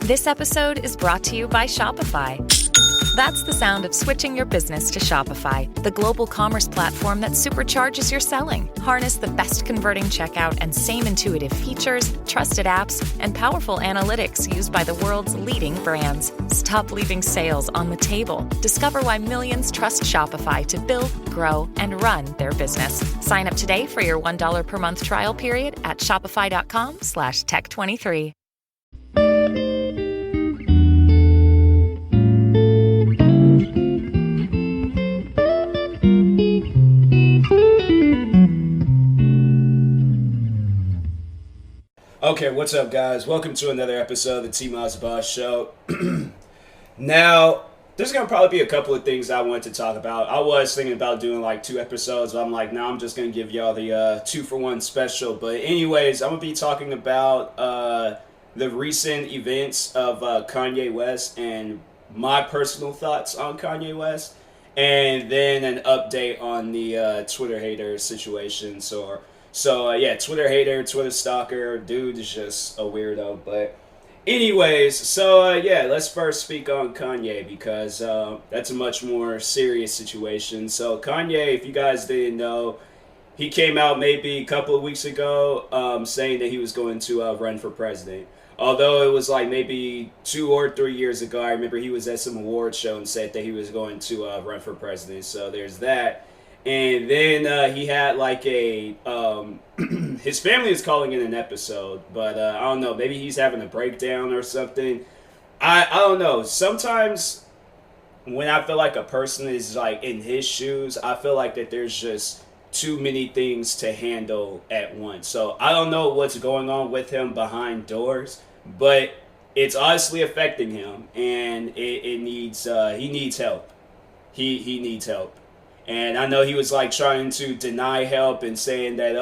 This episode is brought to you by Shopify. That's the sound of switching your business to Shopify, the global commerce platform that supercharges your selling. Harness the best converting checkout and same intuitive features, trusted apps, and powerful analytics used by the world's leading brands. Stop leaving sales on the table. Discover why millions trust Shopify to build, grow, and run their business. Sign up today for your $1 per month trial period at shopify.com/tech23. Okay, what's up, guys? Welcome to another episode of the TMossBoss show. Now, there's going to probably be a couple of things I wanted to talk about. I was thinking about doing like 2 episodes, but I'm like, nah, I'm just going to give y'all the 2-for-1 special. But anyways, I'm going to be talking about the recent events of Kanye West and my personal thoughts on Kanye West. And then an update on the Twitter hater situation. So, Twitter hater, Twitter stalker, dude is just a weirdo. But anyways, let's first speak on Kanye because that's a much more serious situation. So Kanye, if you guys didn't know, he came out maybe a couple of weeks ago saying that he was going to run for president. Although it was like maybe 2 or 3 years ago, I remember he was at some award show and said that he was going to run for president. So there's that. And then he had like a, his family is calling it an episode, but I don't know, maybe he's having a breakdown or something. I don't know. Sometimes when I feel like a person is like in his shoes, I feel like that there's just too many things to handle at once. So I don't know what's going on with him behind doors, but it's honestly affecting him, and he needs help. He needs help. And I know he was like trying to deny help and saying that,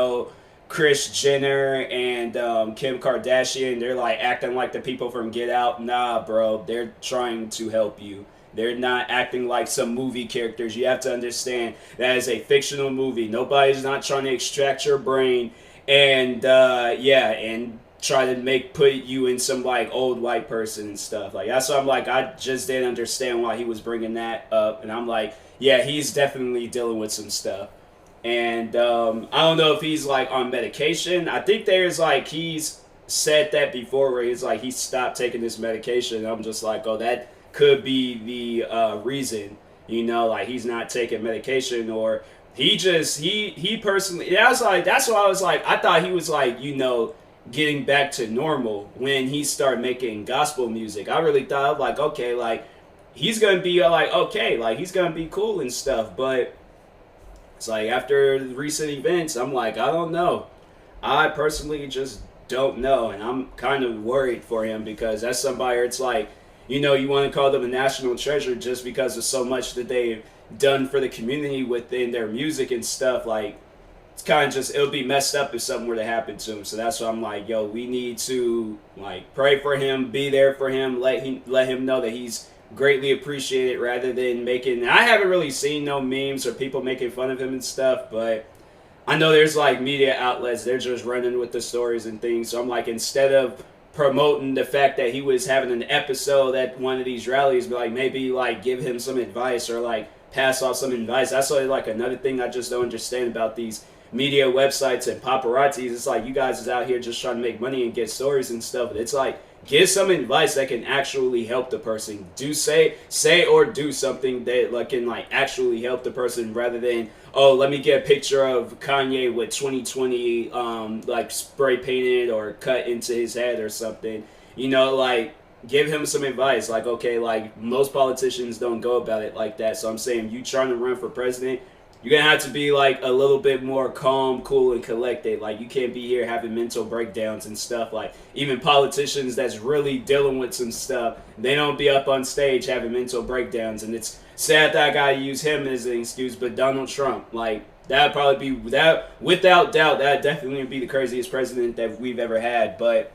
Kris Jenner and Kim Kardashian, they're like acting like the people from Get Out. Nah, bro, they're trying to help you. They're not acting like some movie characters. You have to understand that is a fictional movie. Nobody's not trying to extract your brain and try to put you in some like old white person and stuff. Like that's why I'm like, I just didn't understand why he was bringing that up. And I'm like, yeah, he's definitely dealing with some stuff. And I don't know if he's like on medication. I think there's like, he's said that before where he's like, he stopped taking this medication. And I'm just like, oh, that could be the reason, like he's not taking medication, or he personally, that's why I was like, I thought he was like, getting back to normal when he started making gospel music. I really thought like, okay, like he's gonna be like, okay, like he's gonna be cool and stuff. But it's like after recent events, I'm like, I don't know. I personally just don't know, and I'm kind of worried for him because that's somebody. It's like, you want to call them a national treasure just because of so much that they've done for the community within their music and stuff. Like, it's kind of just, it'll be messed up if something were to happen to him. So that's why I'm like, yo, we need to like pray for him, be there for him, let him know that he's greatly appreciated, rather than making, I haven't really seen no memes or people making fun of him and stuff, but I know there's like media outlets, they're just running with the stories and things. So I'm like, instead of promoting the fact that he was having an episode at one of these rallies, but like maybe like give him some advice or like pass off some advice. That's like another thing I just don't understand about these media websites and paparazzis. It's like, you guys is out here just trying to make money and get stories and stuff, but it's like, give some advice that can actually help the person. Say or do something that like can like actually help the person, rather than, oh, let me get a picture of Kanye with 2020 like spray painted or cut into his head or something. Like give him some advice. Like, okay, like most politicians don't go about it like that. So I'm saying, you trying to run for president, you're going to have to be like a little bit more calm, cool, and collected. Like, you can't be here having mental breakdowns and stuff. Like, even politicians that's really dealing with some stuff, they don't be up on stage having mental breakdowns. And it's sad that I got to use him as an excuse, but Donald Trump, like, that'd probably be, that without doubt, that'd definitely be the craziest president that we've ever had. But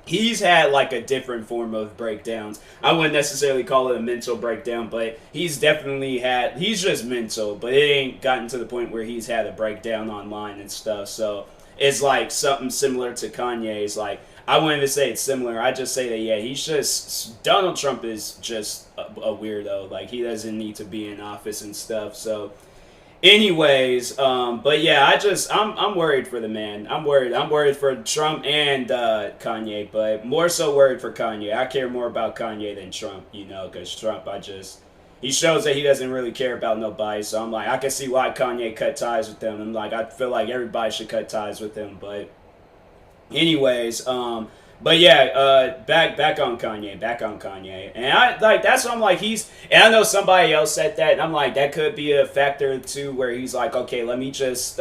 he's had like a different form of breakdowns. I wouldn't necessarily call it a mental breakdown, but he's definitely had, he's just mental, but it ain't gotten to the point where he's had a breakdown online and stuff. So it's like something similar to Kanye's. Like, I wouldn't even say it's similar. I just say that, yeah, he's just, Donald Trump is just a weirdo. Like, he doesn't need to be in office and stuff. So, anyways, but yeah, I'm worried for the man. I'm worried for Trump and Kanye, but more so worried for Kanye. I care more about Kanye than Trump, because Trump, he shows that he doesn't really care about nobody. So I'm like, I can see why Kanye cut ties with him. I'm like, I feel like everybody should cut ties with him. But anyways, but yeah, back on Kanye, and I like that's what I'm like and I know somebody else said that, and I'm like that could be a factor too, where he's like, okay, let me just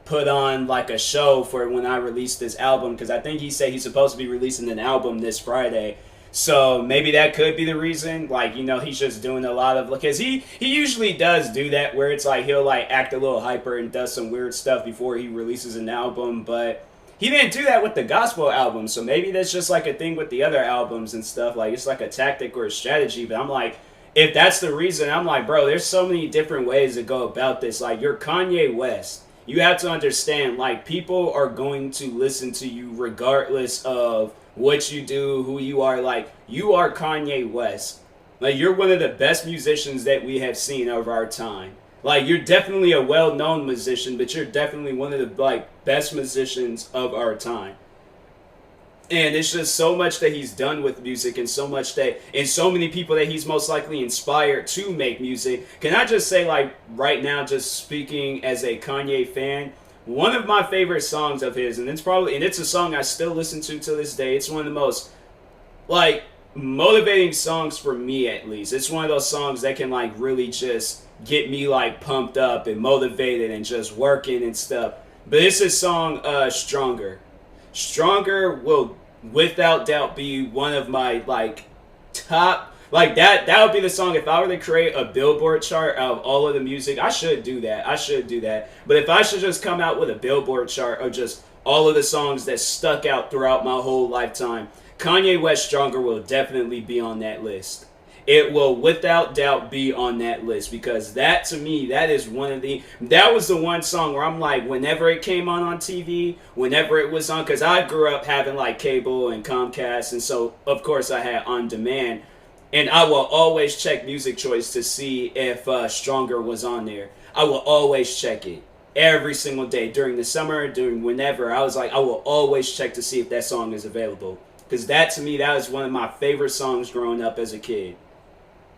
put on like a show for when I release this album, because I think he said he's supposed to be releasing an album this Friday. So maybe that could be the reason, like, he's just doing a lot of, because he usually does do that, where it's like he'll like act a little hyper and does some weird stuff before he releases an album, but he didn't do that with the gospel album, so maybe that's just like a thing with the other albums and stuff, like it's like a tactic or a strategy. But I'm like, if that's the reason, I'm like, bro, there's so many different ways to go about this. Like, you're Kanye West. You have to understand, like, people are going to listen to you regardless of what you do, who you are. Like, you are Kanye West. Like, you're one of the best musicians that we have seen over our time. Like, you're definitely a well-known musician, but you're definitely one of the, like, best musicians of our time. And it's just so much that he's done with music, and so much that, and so many people that he's most likely inspired to make music. Can I just say, like, right now, just speaking as a Kanye fan, one of my favorite songs of his, and it's a song I still listen to this day. It's one of the most, like, motivating songs for me, at least. It's one of those songs that can, like, really just get me, like, pumped up and motivated and just working and stuff. But it's his song, Stronger. Stronger will, without doubt, be one of my, like, top, like, that would be the song. If I were to create a Billboard chart of all of the music, I should do that. But if I should just come out with a Billboard chart of just all of the songs that stuck out throughout my whole lifetime, Kanye West Stronger will definitely be on that list. It will without doubt be on that list, because that, to me, that was the one song where I'm like, whenever it came on TV, whenever it was on, because I grew up having like cable and Comcast, and so of course I had on demand, and I will always check Music Choice to see if Stronger was on there. I will always check it every single day during the summer, during whenever. I was like, I will always check to see if that song is available, because that, to me, that was one of my favorite songs growing up as a kid.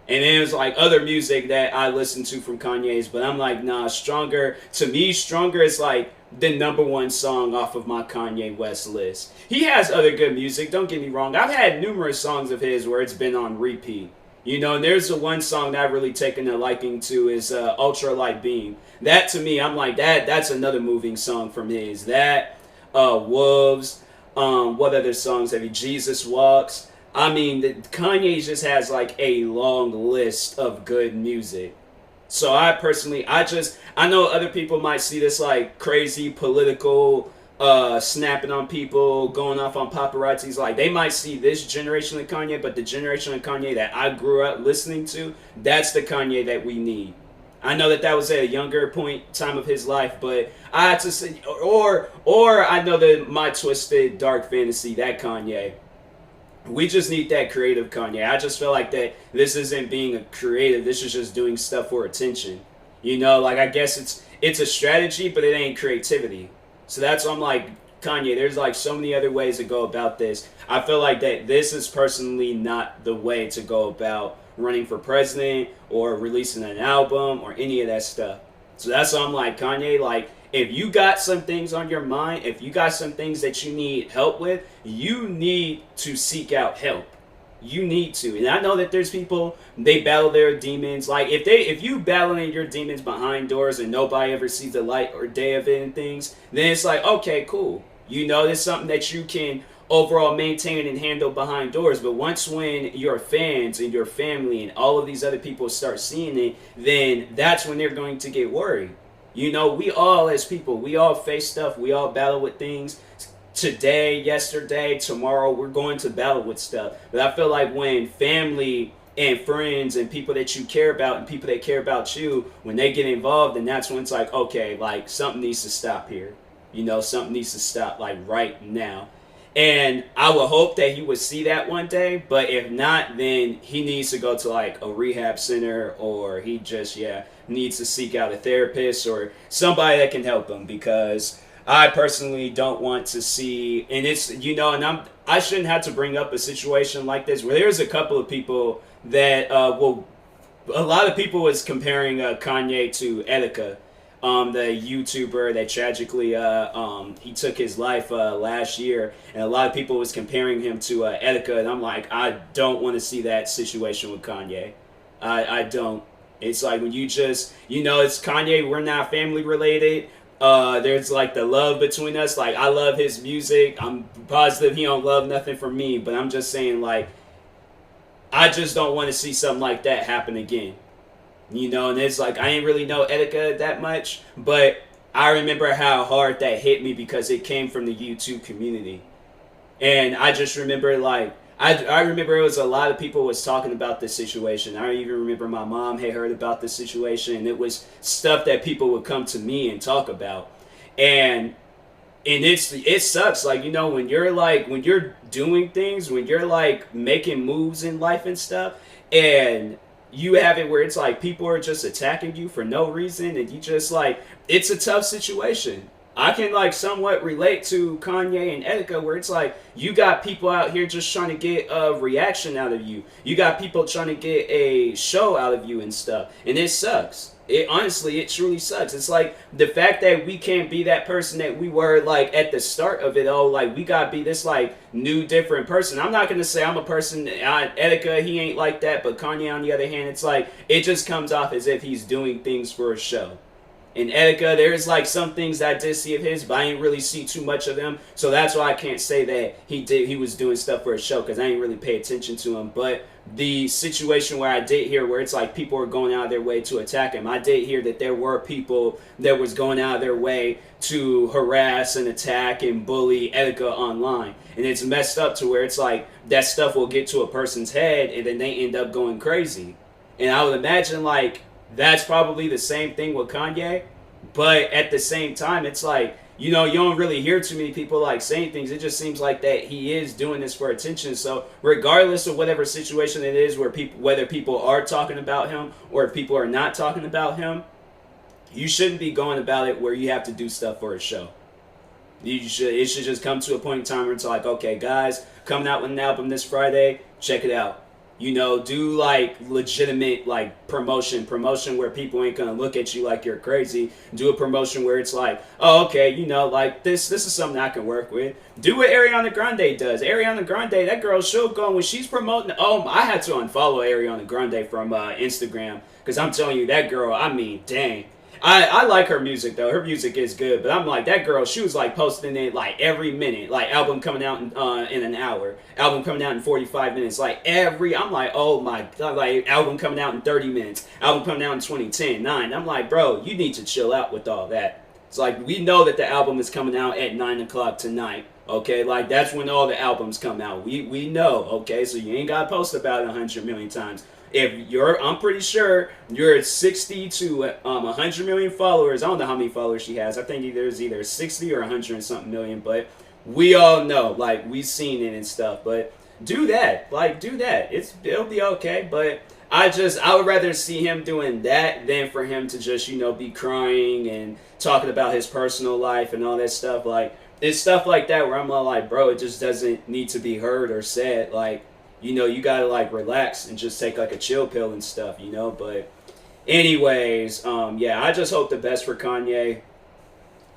And it was like other music that I listened to from Kanye's, but I'm like, nah, Stronger, to me, Stronger is like the number one song off of my Kanye West list. He has other good music, don't get me wrong. I've had numerous songs of his where it's been on repeat. And there's the one song that I've really taken a liking to is Ultra Light Beam. That, to me, I'm like, that's another moving song from his. That, Wolves, what other songs have he? Jesus Walks. I mean, Kanye just has like a long list of good music. So I personally, I know other people might see this like crazy political, snapping on people, going off on paparazzis. Like, they might see this generation of Kanye, but the generation of Kanye that I grew up listening to, that's the Kanye that we need. I know that was at a younger time of his life, but I had to say, or I know that my twisted dark fantasy, that Kanye. We just need that creative Kanye. I just feel like that this isn't being a creative. This is just doing stuff for attention. Like, I guess it's a strategy, but it ain't creativity. So that's why I'm like, Kanye, there's like so many other ways to go about this. I feel like that this is personally not the way to go about running for president or releasing an album or any of that stuff. So that's why I'm like, Kanye, like, if you got some things on your mind, if you got some things that you need help with, you need to seek out help. You need to. And I know that there's people, they battle their demons. Like, if you battling your demons behind doors and nobody ever sees the light or day of it and things, then it's like, okay, cool. There's something that you can overall maintain and handle behind doors. But when your fans and your family and all of these other people start seeing it, then that's when they're going to get worried. We all, as people, we all face stuff. We all battle with things. Today, yesterday, tomorrow, we're going to battle with stuff. But I feel like when family and friends and people that you care about and people that care about you, when they get involved, then that's when it's like, okay, like, something needs to stop here. Something needs to stop, like, right now. And I would hope that he would see that one day, but if not, then he needs to go to like a rehab center, or he just, needs to seek out a therapist or somebody that can help him, because I personally don't want to see, and it's, I shouldn't have to bring up a situation like this where there's a couple of people that, a lot of people was comparing Kanye to Etika, the YouTuber that tragically he took his life last year, and a lot of people was comparing him to Etika, and I'm like, I don't want to see that situation with Kanye. I don't. It's like when you just, it's Kanye. We're not family related. There's like the love between us. Like, I love his music. I'm positive he don't love nothing from me, but I'm just saying, like, I just don't want to see something like that happen again. And it's like, I ain't really know Etika that much, but I remember how hard that hit me because it came from the YouTube community. And I just remember, like, I remember it was a lot of people was talking about this situation. I even remember my mom had heard about this situation, and it was stuff that people would come to me and talk about. And it sucks, like, when you're doing things, when you're like making moves in life and stuff, and you have it where it's like people are just attacking you for no reason, and you just like, it's a tough situation. I can like somewhat relate to Kanye and Etika, where it's like you got people out here just trying to get a reaction out of you. You got people trying to get a show out of you and stuff, and it sucks. It truly sucks. It's like the fact that we can't be that person that we were like at the start of it all. Like, we gotta be this like new, different person. I'm not gonna say I'm a person. Etika, he ain't like that, but Kanye, on the other hand, it's like it just comes off as if he's doing things for a show. In Etika, there's like some things that I did see of his, but I didn't really see too much of them. So that's why I can't say that he was doing stuff for a show, because I didn't really pay attention to him. But the situation where I did hear where it's like people were going out of their way to attack him, I did hear that there were people that was going out of their way to harass and attack and bully Etika online. And it's messed up to where it's like that stuff will get to a person's head and then they end up going crazy. And I would imagine like that's probably the same thing with Kanye, but at the same time, it's like, you don't really hear too many people like saying things. It just seems like that he is doing this for attention. So regardless of whatever situation it is, whether people are talking about him or if people are not talking about him, you shouldn't be going about it where you have to do stuff for a show. It should just come to a point in time where it's like, okay, guys, coming out with an album this Friday, check it out. Do like legitimate like promotion where people ain't gonna look at you like you're crazy. Do a promotion where it's like, oh, okay, like this is something I can work with. Do what Ariana Grande does. Ariana Grande, that girl, she'll go when she's promoting. Oh, I had to unfollow Ariana Grande from Instagram, because I'm telling you, that girl, I mean, dang. I like her music, though. Her music is good, but I'm like, that girl, she was like posting it like every minute, like album coming out in an hour, album coming out in 45 minutes, I'm like, oh my god, like album coming out in 30 minutes, album coming out in 2010, 9. I'm like, bro, you need to chill out with all that. It's like, we know that the album is coming out at 9 o'clock tonight, okay? Like, that's when all the albums come out. We know, okay? So you ain't gotta post about it 100 million times. I'm pretty sure you're at 60 to 100 million followers. I don't know how many followers she has. I think there's either 60 or 100 and something million, but we all know, like, we've seen it and stuff. But do that. It'll be okay. But I would rather see him doing that than for him to just, be crying and talking about his personal life and all that stuff. Like, it's stuff like that where I'm all like, bro, it just doesn't need to be heard or said. Like, you gotta like relax and just take like a chill pill and stuff, but anyways, I just hope the best for Kanye.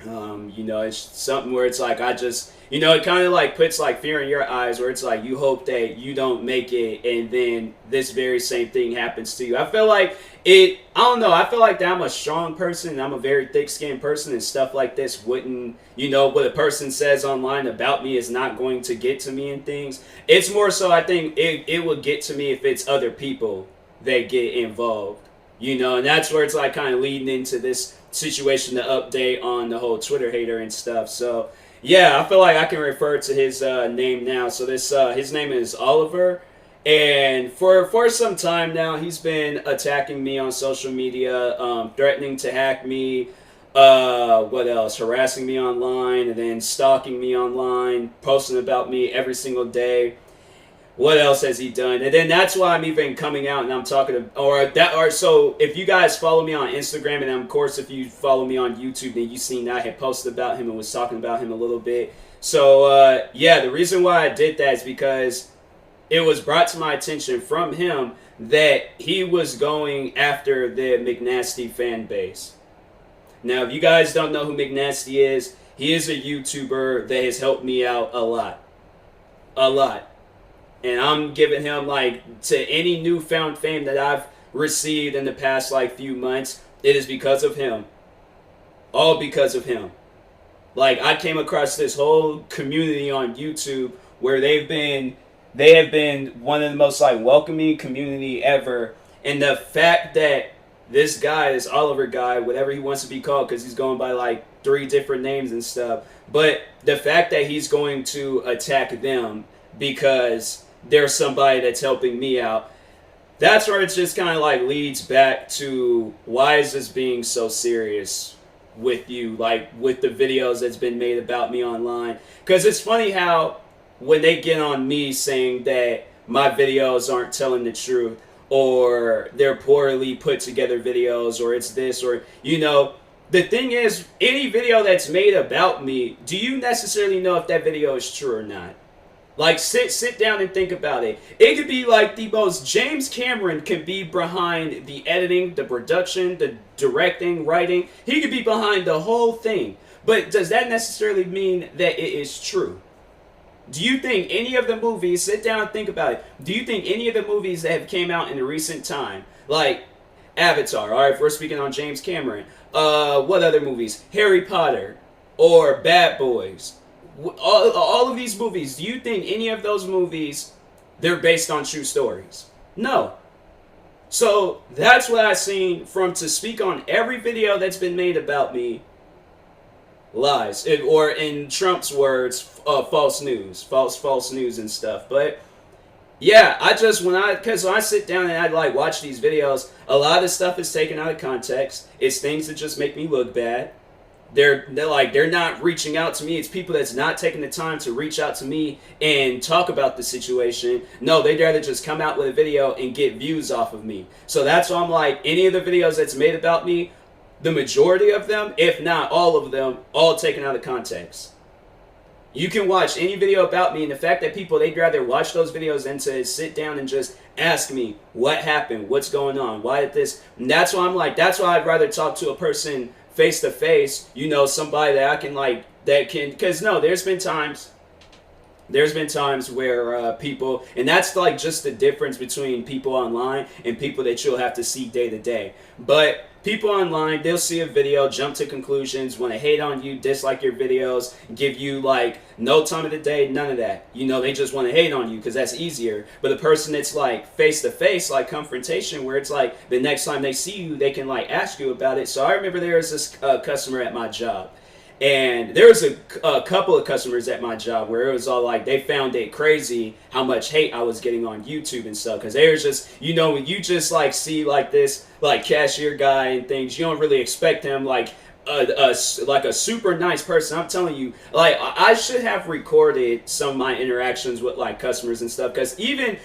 It's something where it's like, it kind of like puts like fear in your eyes, where it's like you hope that you don't make it and then this very same thing happens to you. I feel like I don't know, I feel like that I'm a strong person and I'm a very thick-skinned person, and stuff like this wouldn't, what a person says online about me is not going to get to me and things. It's more so, I think it would get to me if it's other people that get involved, and that's where it's like kind of leading into this situation, to update on the whole Twitter hater and stuff. So yeah, I feel like I can refer to his name now. So his name is Oliver, and for some time now he's been attacking me on social media, threatening to hack me, What else? Harassing me online and then stalking me online, posting about me every single day. What else has he done? And then that's why I'm even coming out and I'm talking to, so if you guys follow me on Instagram, and of course if you follow me on YouTube, then you've seen that I had posted about him and was talking about him a little bit. So yeah, the reason why I did that is because it was brought to my attention from him that he was going after the McNasty fan base. Now, if you guys don't know who McNasty is, he is a YouTuber that has helped me out a lot. A lot. And I'm giving him, like, to any newfound fame that I've received in the past, like, few months, it is because of him. All because of him. Like, I came across this whole community on YouTube where they have been one of the most, like, welcoming community ever. And the fact that this guy, this Oliver guy, whatever he wants to be called, because he's going by, like, 3 different names and stuff. But the fact that he's going to attack them because there's somebody that's helping me out, that's where it just kind of, like, leads back to, why is this being so serious with you, like, with the videos that's been made about me online? Because it's funny how when they get on me saying that my videos aren't telling the truth, or they're poorly put together videos, or it's this, or, you know, the thing is, any video that's made about me, do you necessarily know if that video is true or not? Like, sit down and think about it. It could be like the most, James Cameron could be behind the editing, the production, the directing, writing. He could be behind the whole thing. But does that necessarily mean that it is true? Do you think any of the movies, sit down and think about it, do you think any of the movies that have came out in the recent time, like Avatar, alright, if we're speaking on James Cameron, what other movies? Harry Potter, or Bad Boys, all of these movies, do you think any of those movies, they're based on true stories? No. So that's what I've seen from, to speak on every video that's been made about me, lies, or in Trump's words, false news, false news and stuff. But yeah, because when I sit down and I like watch these videos, a lot of the stuff is taken out of context. It's things that just make me look bad. They're not reaching out to me. It's people that's not taking the time to reach out to me and talk about the situation. No, they'd rather just come out with a video and get views off of me. So that's why I'm like, any of the videos that's made about me, the majority of them, if not all of them, all taken out of context. You can watch any video about me, and the fact that people, they'd rather watch those videos than to sit down and just ask me what happened, what's going on, why did this, and that's why I'm like, that's why I'd rather talk to a person face to face, you know, somebody that I can like, that can, because no, there's been times where people, and that's like just the difference between people online and people that you'll have to see day to day. But people online, they'll see a video, jump to conclusions, want to hate on you, dislike your videos, give you like no time of the day, none of that. You know, they just want to hate on you because that's easier. But the person that's like face to face, like confrontation, where it's like the next time they see you, they can like ask you about it. So I remember there was this customer at my job. And there was a couple of customers at my job where it was all like, they found it crazy how much hate I was getting on YouTube and stuff. Because they was just, you know, when you just like see like this, like cashier guy and things, you don't really expect him like a super nice person. I'm telling you, like, I should have recorded some of my interactions with like customers and stuff. Because even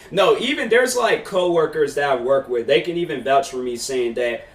there's like coworkers that I work with, they can even vouch for me saying that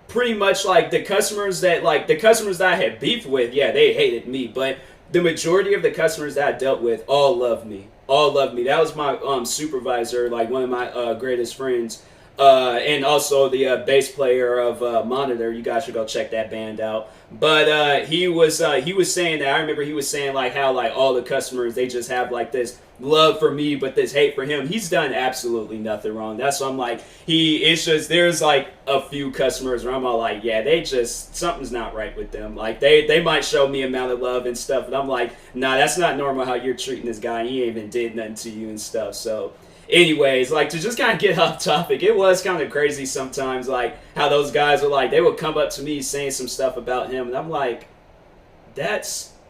pretty much like the customers that I had beef with, yeah, they hated me, but the majority of the customers that I dealt with all loved me. That was my supervisor, like one of my greatest friends, and also the bass player of Monitor. You guys should go check that band out. But he was saying that, I remember he was saying like how like all the customers, they just have like this love for me but this hate for him. He's done absolutely nothing wrong. That's why I'm like, it's just, there's like a few customers where I'm all like, yeah, they just, something's not right with them. Like they might show me amount of love and stuff, but I'm like, nah, that's not normal how you're treating this guy. He ain't even did nothing to you and stuff. So anyways, like, to just kind of get off topic, it was kind of crazy sometimes, like how those guys were like, they would come up to me saying some stuff about him, and I'm like,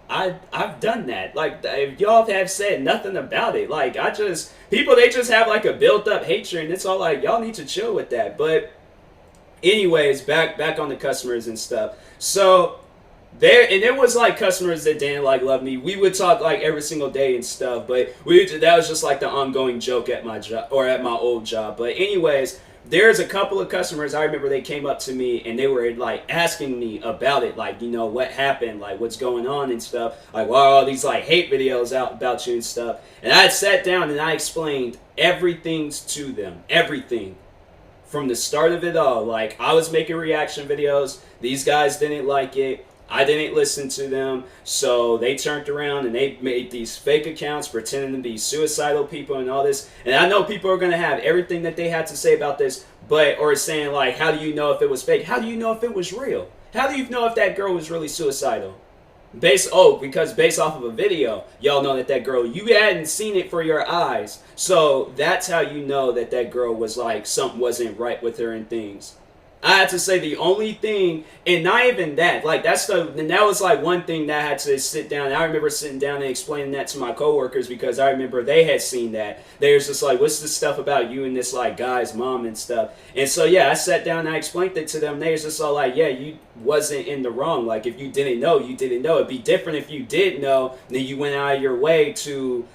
I've done that. Like, if y'all have said nothing about it, like, people, they just have like a built up hatred, and it's all like, y'all need to chill with that. But anyways, back on the customers and stuff. So there was like customers that didn't like love me. We would talk like every single day and stuff, but that was just like the ongoing joke at my job or at my old job. But anyways, there's a couple of customers I remember they came up to me and they were like asking me about it, like, you know, what happened, like what's going on and stuff, like why are all these like hate videos out about you and stuff. And I sat down and I explained everything to them, everything from the start of it all. Like, I was making reaction videos, these guys didn't like it, I didn't listen to them, so they turned around and they made these fake accounts pretending to be suicidal people and all this. And I know people are going to have everything that they had to say about this, but, or saying like, how do you know if it was fake? How do you know if it was real? How do you know if that girl was really suicidal? Because based off of a video, y'all know that girl, you hadn't seen it for your eyes. So that's how you know that girl was like, something wasn't right with her and things. I had to say the only thing, and not even that, like that was like one thing that I had to sit down. I remember sitting down and explaining that to my coworkers because I remember they had seen that. They was just like, what's this stuff about you and this like guy's mom and stuff? And so yeah, I sat down and I explained it to them. They was just all like, yeah, you wasn't in the wrong. Like if you didn't know, you didn't know. It'd be different if you did know, then you went out of your way to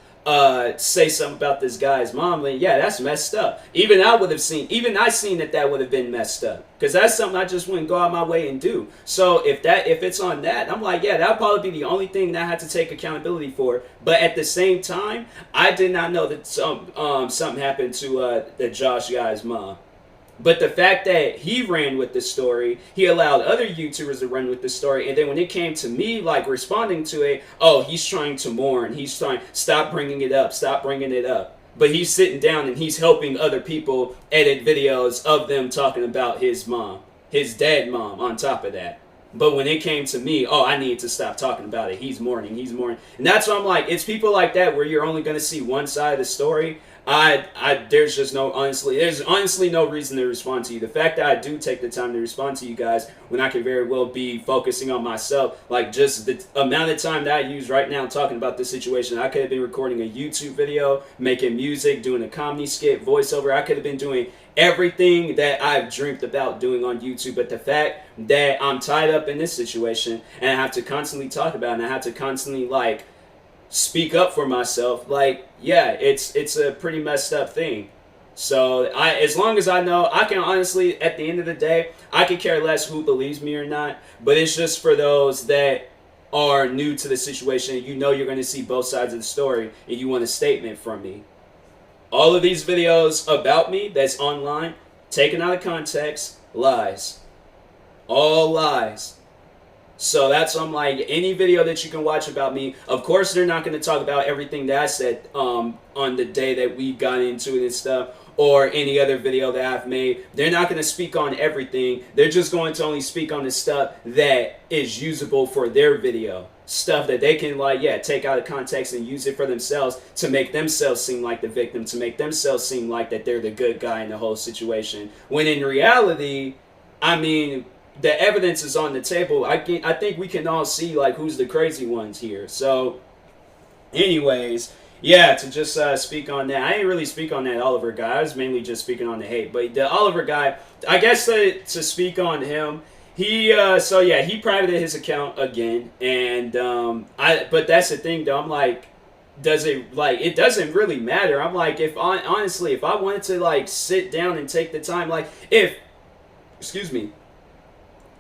say something about this guy's mom. Then yeah, that's messed up. Even I seen that would have been messed up, because that's something I just wouldn't go out my way and do. So if it's on that, I'm like, yeah, that'll probably be the only thing that I had to take accountability for. But at the same time, I did not know that something happened to the Josh guy's mom. But the fact that he ran with the story, he allowed other YouTubers to run with the story, and then when it came to me, like, responding to it, oh, he's trying to mourn, he's trying, stop bringing it up. But he's sitting down and he's helping other people edit videos of them talking about his mom, his dead mom, on top of that. But when it came to me, oh, I need to stop talking about it. He's mourning. And that's why I'm like, it's people like that where you're only going to see one side of the story. There's honestly no reason to respond to you. The fact that I do take the time to respond to you guys when I could very well be focusing on myself, like just the amount of time that I use right now talking about this situation, I could have been recording a YouTube video, making music, doing a comedy skit, voiceover. I could have been doing everything that I've dreamt about doing on YouTube. But the fact that I'm tied up in this situation and I have to constantly talk about it, and I have to constantly like speak up for myself, like, yeah, it's a pretty messed up thing. So as long as I know, I can honestly, at the end of the day, I could care less who believes me or not. But it's just for those that are new to the situation, you know, you're going to see both sides of the story and you want a statement from me. All of these videos about me that's online, taken out of context, lies. All lies. So that's why I'm like, any video that you can watch about me, of course they're not going to talk about everything that I said on the day that we got into it and stuff, or any other video that I've made. They're not going to speak on everything. They're just going to only speak on the stuff that is usable for their video. Stuff that they can, like, yeah, take out of context and use it for themselves to make themselves seem like the victim, to make themselves seem like that they're the good guy in the whole situation. When in reality, I mean, the evidence is on the table. I think we can all see like who's the crazy ones here. So anyways, yeah, to just speak on that. I didn't really speak on that Oliver guy. I was mainly just speaking on the hate. But the Oliver guy, I guess to speak on him, he he privated his account again, and but that's the thing though. I'm like, it doesn't really matter. I'm like, honestly, if I wanted to like sit down and take the time, like if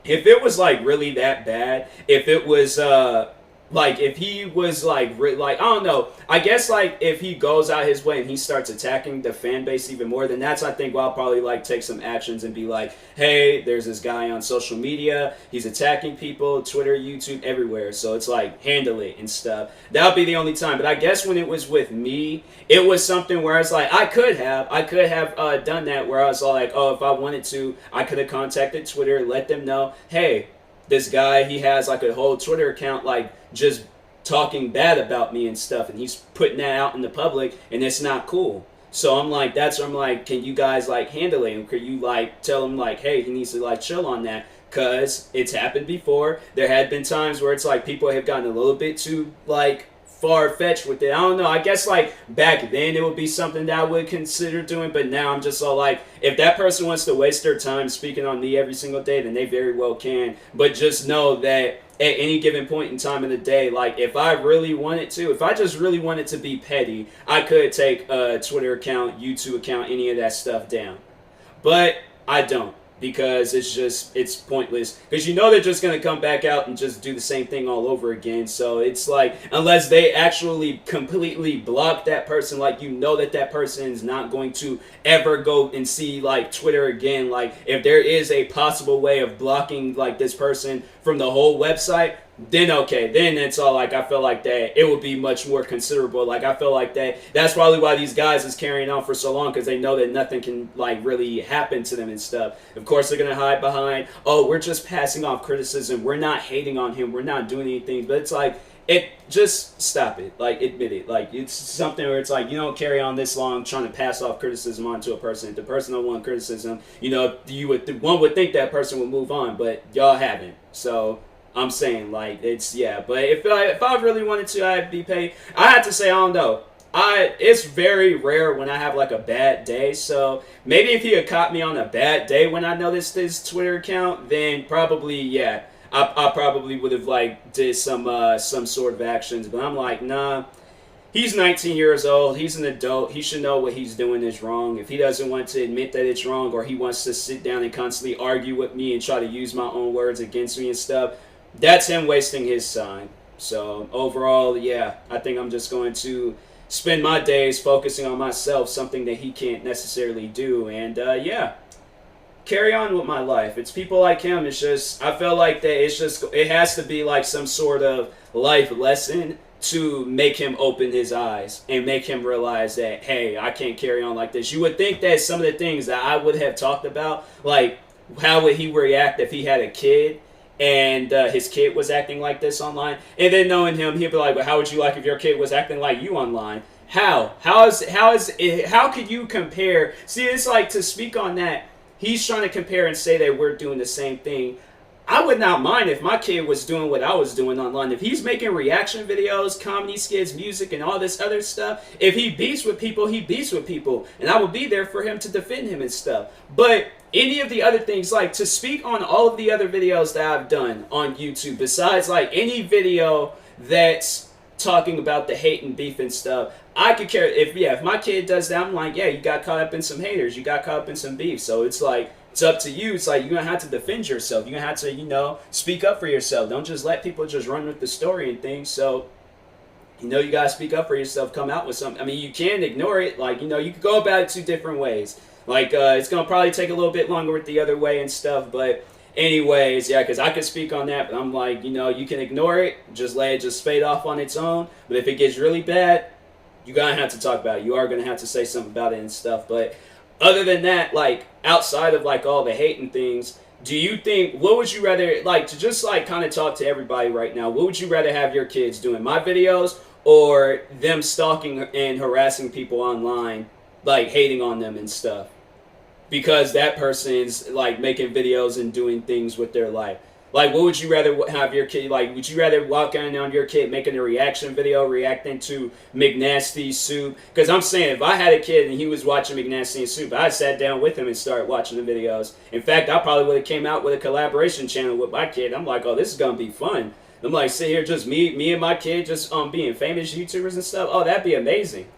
it was like really that bad, if it was like if he was like I don't know, I guess like if he goes out his way and he starts attacking the fan base even more, then that's, I think, where I'll probably like take some actions and be like, hey, there's this guy on social media, he's attacking people, Twitter, YouTube, everywhere, so it's like, handle it and stuff. That'll be the only time. But I guess when it was with me, it was something where I was like, I could have done that, where I was like, oh, if I wanted to, I could have contacted Twitter, let them know, hey, this guy, he has like a whole Twitter account like just talking bad about me and stuff, and he's putting that out in the public, and it's not cool. So I'm like, that's where I'm like, can you guys like handle it? And could you like tell him like, hey, he needs to like chill on that, because it's happened before. There had been times where it's like people have gotten a little bit too like far-fetched with it. I don't know. I guess like back then it would be something that I would consider doing, but now I'm just all like, if that person wants to waste their time speaking on me every single day, then they very well can. But just know that at any given point in time in the day, like if I really wanted to, if I just really wanted to be petty, I could take a Twitter account, YouTube account, any of that stuff down. But I don't, because it's pointless, because you know they're just going to come back out and just do the same thing all over again. So it's like, unless they actually completely block that person, like you know that person is not going to ever go and see like Twitter again, like if there is a possible way of blocking like this person from the whole website, then okay, then it's all like, I feel like that it would be much more considerable. Like I feel like that's probably why these guys is carrying on for so long, because they know that nothing can like really happen to them and stuff. Of course they're gonna hide behind, oh, we're just passing off criticism, we're not hating on him, we're not doing anything. But it's like, just stop it, like admit it. Like it's something where it's like, you don't carry on this long trying to pass off criticism onto a person. If the person don't want criticism, you know, one would think that person would move on, but y'all haven't. So I'm saying, like, it's, yeah. But if I really wanted to, I'd be paid. I have to say, I don't know. It's very rare when I have, like, a bad day. So maybe if he had caught me on a bad day when I noticed his Twitter account, then probably, yeah, I probably would have, like, did some sort of actions. But I'm like, nah. He's 19 years old. He's an adult. He should know what he's doing is wrong. If he doesn't want to admit that it's wrong, or he wants to sit down and constantly argue with me and try to use my own words against me and stuff, that's him wasting his time. So overall, yeah, I think I'm just going to spend my days focusing on myself, something that he can't necessarily do. And yeah, carry on with my life. It's people like him. It's just, I feel like that it has to be like some sort of life lesson to make him open his eyes and make him realize that, hey, I can't carry on like this. You would think that some of the things that I would have talked about, like how would he react if he had a kid and his kid was acting like this online, and then knowing him, he'd be like, well, how would you like if your kid was acting like you online? How could you compare? See, it's like, to speak on that, he's trying to compare and say that we're doing the same thing. I would not mind if my kid was doing what I was doing online. If he's making reaction videos, comedy skits, music, and all this other stuff, if he beefs with people, he beefs with people. And I would be there for him to defend him and stuff. But any of the other things, like to speak on all of the other videos that I've done on YouTube, besides like any video that's talking about the hate and beef and stuff, I could care. If my kid does that, I'm like, yeah, you got caught up in some haters. You got caught up in some beef. So it's like, it's up to you. It's like, you're going to have to defend yourself. You're going to have to, you know, speak up for yourself. Don't just let people just run with the story and things. So, you know, you got to speak up for yourself. Come out with something. I mean, you can ignore it. Like, you know, you can go about it 2 different ways. Like, it's going to probably take a little bit longer with the other way and stuff. But anyways, yeah, because I could speak on that. But I'm like, you know, you can ignore it. Just let it just fade off on its own. But if it gets really bad, you're going to have to talk about it. You are going to have to say something about it and stuff. But other than that, like, outside of, like, all the hate and things, do you think, what would you rather, like, to just, like, kind of talk to everybody right now, what would you rather have your kids doing, my videos or them stalking and harassing people online, like, hating on them and stuff? Because that person's, like, making videos and doing things with their life. Like, what would you rather have your kid, like, would you rather walk in on your kid making a reaction video, reacting to McNasty's Soup? Because I'm saying, if I had a kid and he was watching McNasty's Soup, I'd sat down with him and started watching the videos. In fact, I probably would have came out with a collaboration channel with my kid. I'm like, oh, this is going to be fun. I'm like, sit here, just me and my kid, just being famous YouTubers and stuff. Oh, that'd be amazing.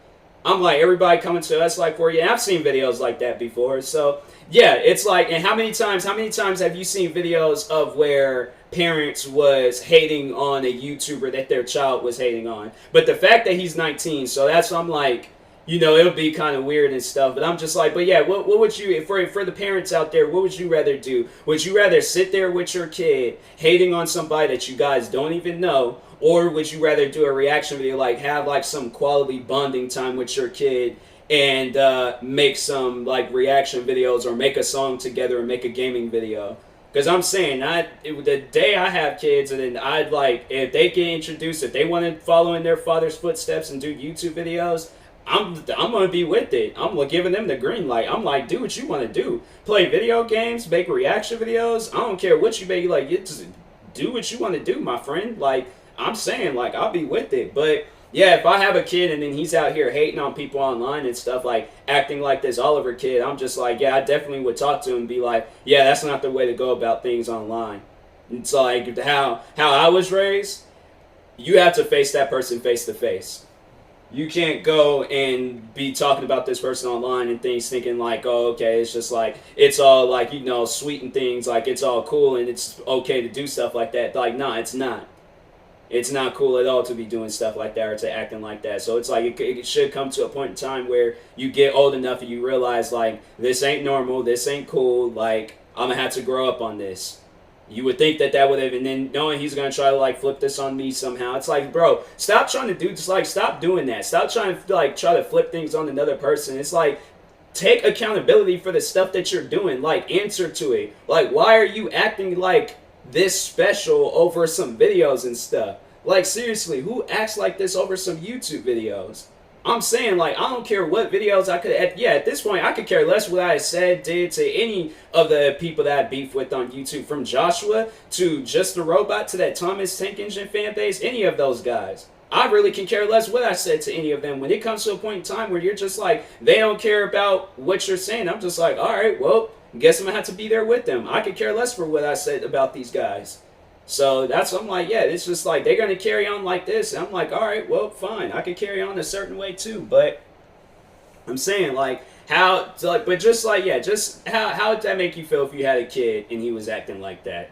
I'm like, everybody coming to us like for you. And I've seen videos like that before. So, yeah, it's like, and how many times have you seen videos of where parents was hating on a YouTuber that their child was hating on? But the fact that he's 19, so that's, I'm like, you know, it would be kind of weird and stuff. But I'm just like, but yeah, what would you, for the parents out there, what would you rather do? Would you rather sit there with your kid hating on somebody that you guys don't even know? Or would you rather do a reaction video, like have like some quality bonding time with your kid and make some like reaction videos, or make a song together and make a gaming video? Because I'm saying, the day I have kids, and then I'd like, if they get introduced, if they want to follow in their father's footsteps and do YouTube videos, I'm going to be with it. I'm giving them the green light. I'm like, do what you want to do. Play video games, make reaction videos. I don't care what you make. Like, you just do what you want to do, my friend. Like, I'm saying, like, I'll be with it. But yeah, if I have a kid and then he's out here hating on people online and stuff, like acting like this Oliver kid, I'm just like, yeah, I definitely would talk to him and be like, yeah, that's not the way to go about things online. It's like how I was raised. You have to face that person face to face. You can't go and be talking about this person online and things thinking like, oh, okay, it's just like, it's all like, sweet and things, like it's all cool and it's okay to do stuff like that. Like, nah, it's not. It's not cool at all to be doing stuff like that or to acting like that. So it's like it should come to a point in time where you get old enough and you realize, like, this ain't normal, this ain't cool, like, I'm going to have to grow up on this. You would think that would have, and then knowing he's going to try to, like, flip this on me somehow. It's like, bro, stop trying to do, just, like, stop doing that. Stop trying to, like, try to flip things on another person. It's like, take accountability for the stuff that you're doing. Like, answer to it. Like, why are you acting like this special over some videos and stuff? Like, seriously, who acts like this over some YouTube videos? I'm saying, like, I don't care what videos I could, at this point, I could care less what I said, did to any of the people that I beef with on YouTube, from Joshua to Just a Robot to that Thomas Tank Engine fan base, any of those guys. I really can care less what I said to any of them. When it comes to a point in time where you're just like, they don't care about what you're saying, I'm just like, all right, well, guess I'm going to have to be there with them. I could care less for what I said about these guys. So that's what I'm like, yeah, it's just like, they're going to carry on like this. And I'm like, all right, well, fine. I could carry on a certain way too. But I'm saying, like, how would that make you feel if you had a kid and he was acting like that?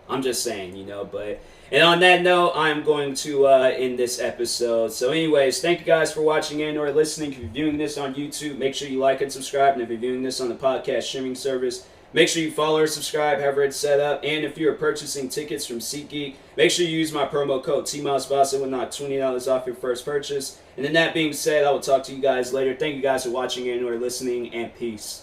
I'm just saying, but, and on that note, I'm going to end this episode. So anyways, thank you guys for watching in or listening. If you're viewing this on YouTube, make sure you like and subscribe. And if you're viewing this on the podcast streaming service, make sure you follow or subscribe, however it's set up. And if you're purchasing tickets from SeatGeek, make sure you use my promo code TMossBoss. It will knock $20 off your first purchase. And then that being said, I will talk to you guys later. Thank you guys for watching in or listening, and peace.